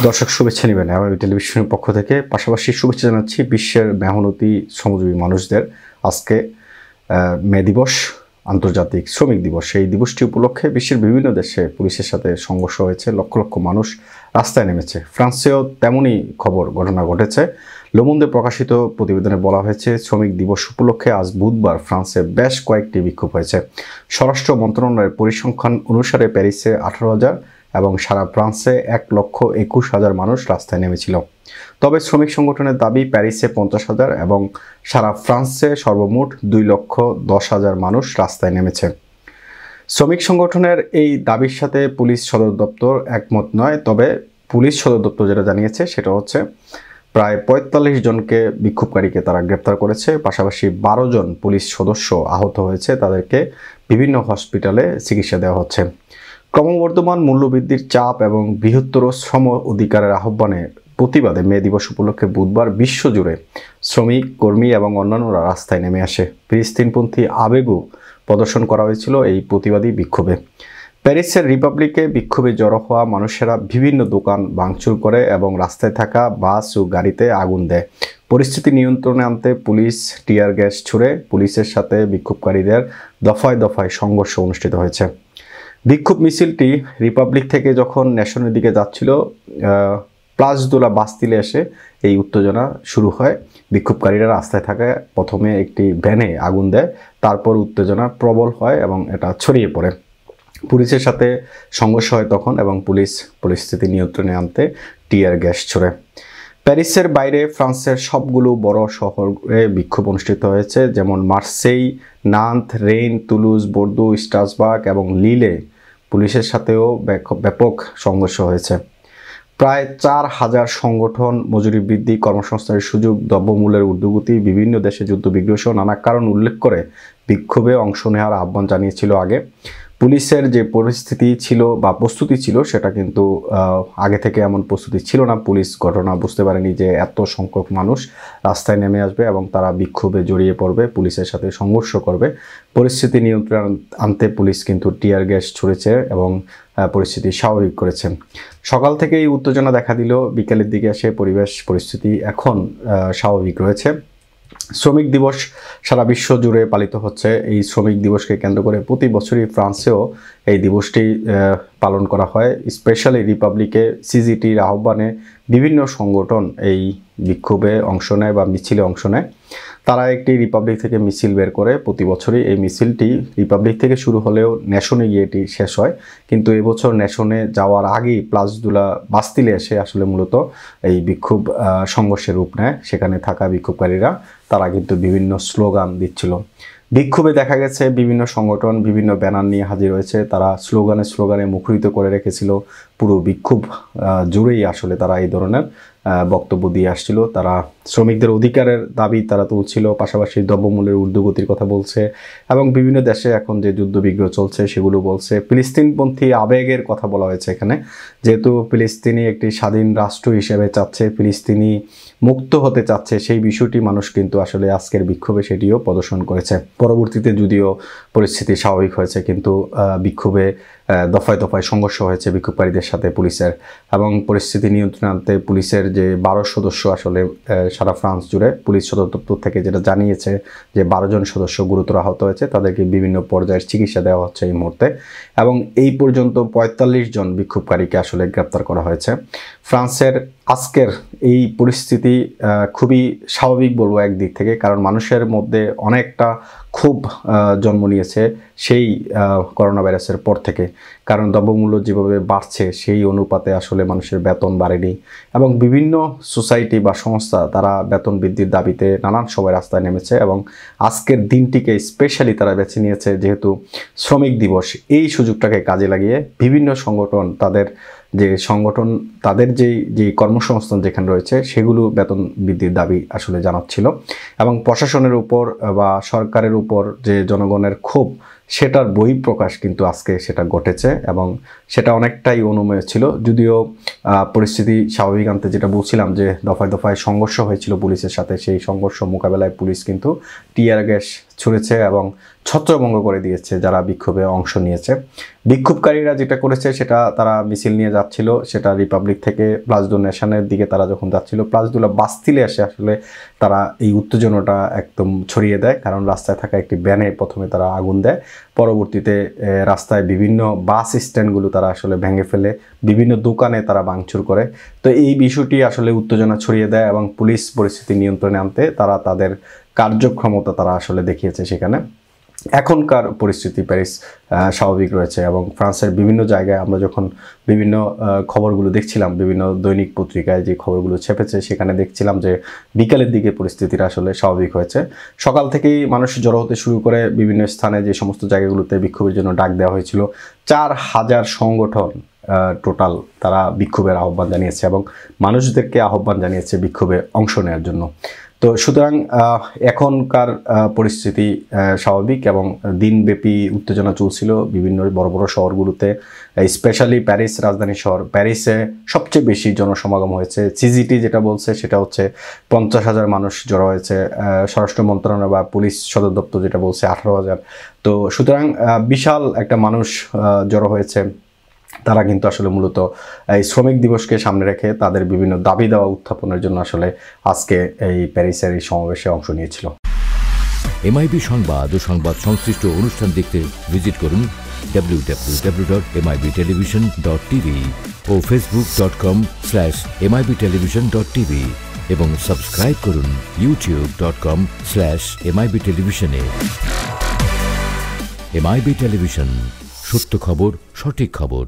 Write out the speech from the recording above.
দর্শক শুভেচ্ছা নেবেন আমার টেলিভিশনের পক্ষ থেকে। পাশাপাশি শুভেচ্ছা জানাচ্ছি বিশ্বের মেহনতি শ্রমজীবী মানুষদের। আজকে মে দিবস, আন্তর্জাতিক শ্রমিক দিবস। এই দিবসটি উপলক্ষে বিশ্বের বিভিন্ন দেশে পুলিশের সাথে সংঘর্ষ হয়েছে, লক্ষ লক্ষ মানুষ রাস্তায় নেমেছে। ফ্রান্সেও তেমনই ঘটনা ঘটেছে। লে মন্দে প্রকাশিত প্রতিবেদনে বলা হয়েছে, শ্রমিক দিবস উপলক্ষে আজ বুধবার ফ্রান্সে বেশ কয়েকটি বিক্ষোভ হয়েছে। স্বরাষ্ট্র মন্ত্রণালয়ের পরিসংখ্যান অনুসারে প্যারিসে 18,000 এবং সারা ফ্রান্সে 1,21,000 মানুষ রাস্তায় নেমেছিল। তবে শ্রমিক সংগঠনের দাবি প্যারিসে 50,000 এবং সারা ফ্রান্সে সর্বমোট 2,10,000 মানুষ রাস্তায় নেমেছে। শ্রমিক সংগঠনের এই দাবির সাথে পুলিশ সদর দপ্তর একমত নয়। তবে পুলিশ সদর দপ্তর যেটা জানিয়েছে সেটা হচ্ছে প্রায় 45 জনকে বিক্ষোভকারীকে তারা গ্রেপ্তার করেছে। পাশাপাশি 12 জন পুলিশ সদস্য আহত হয়েছে, তাদেরকে বিভিন্ন হসপিটালে চিকিৎসা দেওয়া হচ্ছে। ক্রমবর্ধমান মূল্যবৃদ্ধির চাপ এবং বৃহত্তর শ্রম অধিকারের আহ্বানের প্রতিবাদে মে দিবস উপলক্ষে বুধবার বিশ্বজুড়ে শ্রমিক, কর্মী এবং অন্যান্যরা রাস্তায় নেমে আসে। ফিলিস্তিনপন্থী আবেগও প্রদর্শন করা হয়েছিল এই প্রতিবাদী বিক্ষোভে। প্যারিসের রিপাবলিকে বিক্ষোভে জড়ো হওয়া মানুষেরা বিভিন্ন দোকান ভাঙচুর করে এবং রাস্তায় থাকা বাস ও গাড়িতে আগুন দেয়। পরিস্থিতি নিয়ন্ত্রণে আনতে পুলিশ টিয়ার গ্যাস ছুড়ে পুলিশের সাথে বিক্ষোভকারীদের দফায় দফায় সংঘর্ষ অনুষ্ঠিত হয়েছে। বিক্ষোভ মিছিলটি রিপাবলিক থেকে যখন ন্যাশনের দিকে যাচ্ছিল, প্লাস দোলা বাস্তিলে এসে এই উত্তেজনা শুরু হয়। বিক্ষোভকারীরা রাস্তায় থাকা প্রথমে একটি ভ্যানে আগুন দেয়, তারপর উত্তেজনা প্রবল হয় এবং এটা ছড়িয়ে পড়ে। পুলিশের সাথে সংঘর্ষ হয় তখন এবং পুলিশ পরিস্থিতি নিয়ন্ত্রণে আনতে টিয়ার গ্যাস ছোড়ে। প্যারিসের বাইরে ফ্রান্সের সবগুলো বড় শহরে বিক্ষোভ অনুষ্ঠিত হয়েছে, যেমন মার্সেই, নান্ট, রেইন, তুলুজ, বর্দো, স্ট্রাসবার্গ এবং লিলে পুলিশের সাথেও ব্যাপক সংঘর্ষ হয়েছে। প্রায় 4,000 সংগঠন মজুরি বৃদ্ধি, কর্মসংস্থানের সুযোগ, দ্রব্যমূল্যের ঊর্ধ্বগতি, বিভিন্ন দেশে যুদ্ধবিগ্রহ সহ নানা কারণ উল্লেখ করে বিক্ষোভে অংশ নেওয়ার আহ্বান জানিয়েছিল আগে। পুলিশের যে পরিস্থিতি ছিল বা প্রস্তুতি ছিল সেটা কিন্তু আগে থেকে এমন প্রস্তুতি ছিল না। পুলিশ ঘটনা বুঝতে পারেনি যে এত সংখ্যক মানুষ রাস্তায় নেমে আসবে এবং তারা বিক্ষোভে জড়িয়ে পড়বে, পুলিশের সাথে সংঘর্ষ করবে। পরিস্থিতি নিয়ন্ত্রণ আনতে পুলিশ কিন্তু টিয়ার গ্যাস ছুড়েছে এবং পরিস্থিতি স্বাভাবিক করেছে। সকাল থেকে এই উত্তেজনা দেখা দিল, বিকেলের দিকে এসে পরিস্থিতি এখন স্বাভাবিক রয়েছে। শ্রমিক দিবস সারা বিশ্ব জুড়ে পালিত হচ্ছে। এই শ্রমিক দিবসকে কেন্দ্র করে প্রতি বছরই ফ্রান্সেও এই দিবসটি পালন করা হয়। স্পেশালি রিপাবলিকে সিজিটির আহ্বানে বিভিন্ন সংগঠন এই বিক্ষোভে অংশ নেয় বা মিছিলে অংশ নেয়। তারা একটি রিপাবলিক থেকে মিছিল বের করে প্রতি বছরই। এই মিছিলটি রিপাবলিক থেকে শুরু হলেও ন্যাশনে গিয়ে এটি শেষ হয়, কিন্তু এবছর ন্যাশনে যাওয়ার আগেই প্লাস দুলা বাস্তিলে এসে আসলে মূলত এই বিক্ষোভ সংঘর্ষের রূপ নেয়। সেখানে থাকা বিক্ষোভকারীরা তারা কিন্তু বিভিন্ন স্লোগান দিচ্ছিল। বিক্ষোভে দেখা গেছে বিভিন্ন সংগঠন বিভিন্ন ব্যানার নিয়ে হাজির হয়েছে। তারা স্লোগানে মুখরিত করে রেখেছিল পুরো বিক্ষোভ জুড়েই। আসলে তারা এই ধরনের বক্তব্য দিয়ে আসছিল। তারা শ্রমিকদের অধিকারের দাবি তারা তুলছিল, পাশাপাশি দ্রব্যমূল্যের ঊর্ধ্বগতির কথা বলছে এবং বিভিন্ন দেশে এখন যে যুদ্ধবিগ্রহ চলছে সেগুলো বলছে। ফিলিস্তিনপন্থী আবেগের কথা বলা হয়েছে এখানে, যেহেতু ফিলিস্তিনি একটি স্বাধীন রাষ্ট্র হিসেবে চাচ্ছে, ফিলিস্তিনি মুক্ত হতে চাচ্ছে, সেই বিষয়টি মানুষ কিন্তু আসলে আজকের বিক্ষোভে সেটিও প্রদর্শন করেছে। পরবর্তীতে যদিও পরিস্থিতি স্বাভাবিক হয়েছে, কিন্তু বিক্ষোভে দফায় দফায় সংঘর্ষ হয়েছে বিক্ষোভকারীদের সাথে পুলিশের। এবং পরিস্থিতি নিয়ন্ত্রণে আনতে পুলিশের যে 12 সদস্য আসলে সারা ফ্রান্স জুড়ে পুলিশ সদর দপ্তর থেকে যেটা জানিয়েছে যে 12 জন সদস্য গুরুতর আহত হয়েছে, তাদেরকে বিভিন্ন পর্যায়ের চিকিৎসা দেওয়া হচ্ছে এই মুহূর্তে। এবং এই পর্যন্ত 45 জন বিক্ষোভকারীকে আসলে গ্রেপ্তার করা হয়েছে। ফ্রান্সের আজকের এই পরিস্থিতি খুবই স্বাভাবিক বলবো একদিক থেকে, কারণ মানুষের মধ্যে অনেকটা ক্ষোভ জন্ম নিয়েছে সেই করোনা ভাইরাসের পর থেকে। কারণ দ্রব্যমূল্য যেভাবে বাড়ছে সেই অনুপাতে আসলে মানুষের বেতন বাড়েনি এবং বিভিন্ন সোসাইটি বা সংস্থা তারা বেতন বৃদ্ধির দাবিতে নানান সময় রাস্তায় নেমেছে। এবং আজকের দিনটিকে স্পেশালি তারা বেছে নিয়েছে যেহেতু শ্রমিক দিবস, এই সুযোগটাকে কাজে লাগিয়ে বিভিন্ন সংগঠন তাদের যে কর্মসংস্থান যেখানে রয়েছে সেগুলো বেতন বৃদ্ধির দাবি আসলে জানাচ্ছিল। এবং প্রশাসনের উপর বা সরকারের উপর যে জনগণের ক্ষোভ সেটার বহিঃপ্রকাশ কিন্তু আজকে সেটা ঘটেছে এবং সেটা অনেকটাই অনুমেয় ছিল। যদিও পরিস্থিতি স্বাভাবিক আনতে যেটা বলছিলাম যে দফায় দফায় সংঘর্ষ হয়েছিল পুলিশের সাথে, সেই সংঘর্ষ মোকাবেলায় পুলিশ কিন্তু টিয়ার গ্যাস ছুঁড়েছে এবং ছত্রভঙ্গ করে দিয়েছে যারা বিক্ষোভে অংশ নিয়েছে। বিক্ষোভকারীরা যেটা করেছে সেটা তারা মিছিল নিয়ে যাচ্ছিল, সেটা রিপাবলিক থেকে প্লাস দু নেশনের দিকে তারা যখন যাচ্ছিল, প্লাস দুলা বাস্তিলে এসে আসলে তারা এই উত্তেজনাটা একদম ছড়িয়ে দেয়। কারণ রাস্তায় থাকা একটি ভ্যানে প্রথমে তারা আগুন দেয়, পরবর্তীতে রাস্তায় বিভিন্ন বাস স্ট্যান্ডগুলো তারা আসলে ভেঙে ফেলে, বিভিন্ন দোকানে তারা ভাঙচুর করে। তো এই বিষয়টি আসলে উত্তেজনা ছড়িয়ে দেয় এবং পুলিশ পরিস্থিতি নিয়ন্ত্রণে আনতে তারা তাদের কার্যক্ষমতা তারা আসলে দেখিয়েছে সেখানে। এখনকার পরিস্থিতি প্যারিস স্বাভাবিক রয়েছে এবং ফ্রান্সের বিভিন্ন জায়গায় আমরা যখন বিভিন্ন খবরগুলো দেখছিলাম, বিভিন্ন দৈনিক পত্রিকায় যে খবরগুলো ছেপেছে সেখানে দেখছিলাম যে বিকালের দিকে পরিস্থিতিটা আসলে স্বাভাবিক হয়েছে। সকাল থেকেই মানুষ জড়ো হতে শুরু করে বিভিন্ন স্থানে, যে সমস্ত জায়গাগুলোতে বিক্ষোভের জন্য ডাক দেওয়া হয়েছিল। 4000 সংগঠন টোটাল তারা বিক্ষোভের আহ্বান জানিয়েছে এবং মানুষদেরকে আহ্বান জানিয়েছে বিক্ষোভে অংশ নেওয়ার জন্য। তো সুতরাং এখনকার পরিস্থিতি স্বাভাবিক এবং দিনব্যাপী উত্তেজনা চলছিল বিভিন্ন বড় বড় শহরগুলোতে, স্পেশালি প্যারিস, রাজধানী শহর প্যারিসে সবচেয়ে বেশি জনসমাগম হয়েছে। সিজিটি যেটা বলছে সেটা হচ্ছে 50,000 মানুষ জড়ো হয়েছে, স্বরাষ্ট্র মন্ত্রণালয় বা পুলিশ সদর দপ্তর যেটা বলছে 18,000। তো সুতরাং বিশাল একটা মানুষ জড়ো হয়েছে। তারা কিন্তু আসলে মূলত এই শ্রমিক দিবসকে সামনে রেখে তাদের বিভিন্ন দাবি দেওয়া উত্থাপনের জন্য আসলে আজকে এই প্যারিসের এই সমাবেশে অংশ নিয়েছিল। এমআইবি সংবাদ ও সংবাদ সংশ্লিষ্ট অনুষ্ঠান দেখতে ভিজিট করুন www.mibtelevision.tv ও facebook.com/mibtelevision.tv এবং সাবস্ক্রাইব করুন youtube.com/mibtelevision এ। এমআইবি টেলিভিশন, সত্য খবর, সঠিক খবর।